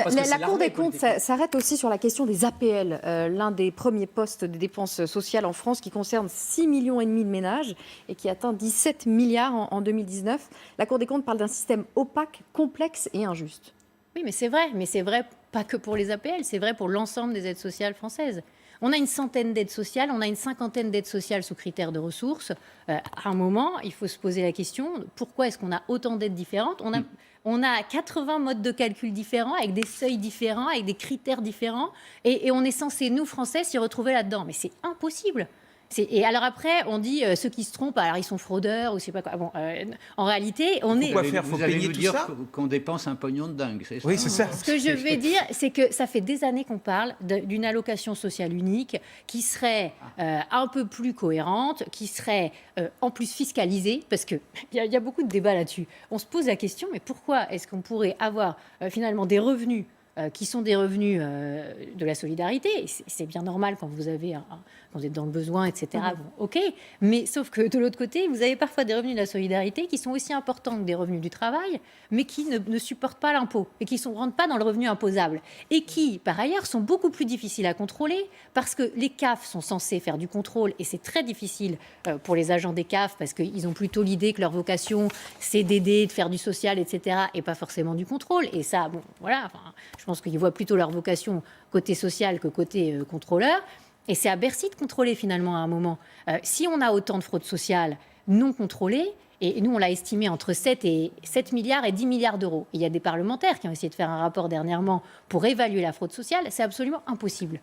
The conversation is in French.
parce que La Cour des comptes politique. s'arrête aussi sur la question des APL, l'un des premiers postes de dépenses sociales en France qui concerne 6,5 millions de ménages et qui atteint 17 milliards en 2019. La Cour des comptes parle d'un système opaque, complexe et injuste. Oui, mais c'est vrai pas que pour les APL, c'est vrai pour l'ensemble des aides sociales françaises. On a une centaine d'aides sociales, on a une cinquantaine d'aides sociales sous critères de ressources. À un moment, il faut se poser la question, pourquoi est-ce qu'on a autant d'aides différentes ? On a 80 modes de calcul différents, avec des seuils différents, avec des critères différents, et on est censé, nous, Français, s'y retrouver là-dedans. Mais c'est impossible. Et alors après, on dit ceux qui se trompent, alors ils sont fraudeurs ou je sais pas quoi. Bon, en réalité, on est. Quoi faire ? Faut Vous allez payer nous tout dire ça ? qu'on dépense un pognon de dingue, c'est ça ? Oui, c'est ça. Ce que je vais dire, c'est que ça fait des années qu'on parle d'une allocation sociale unique qui serait un peu plus cohérente, qui serait en plus fiscalisée, parce qu'il y a beaucoup de débats là-dessus. On se pose la question, mais pourquoi est-ce qu'on pourrait avoir finalement des revenus qui sont des revenus de la solidarité, et c'est bien normal quand vous avez quand vous êtes dans le besoin, etc. Bon, ok, mais sauf que de l'autre côté, vous avez parfois des revenus de la solidarité qui sont aussi importants que des revenus du travail, mais qui ne supportent pas l'impôt et qui ne rentrent pas dans le revenu imposable et qui, par ailleurs, sont beaucoup plus difficiles à contrôler parce que les CAF sont censés faire du contrôle et c'est très difficile pour les agents des CAF parce qu'ils ont plutôt l'idée que leur vocation, c'est d'aider, de faire du social, etc. et pas forcément du contrôle. Et ça, bon, voilà, enfin, je pense qu'ils voient plutôt leur vocation côté social que côté contrôleur. Et c'est à Bercy de contrôler finalement à un moment. Si on a autant de fraude sociale non contrôlée, et nous on l'a estimé entre 7 milliards et 10 milliards d'euros. Et il y a des parlementaires qui ont essayé de faire un rapport dernièrement pour évaluer la fraude sociale, c'est absolument impossible.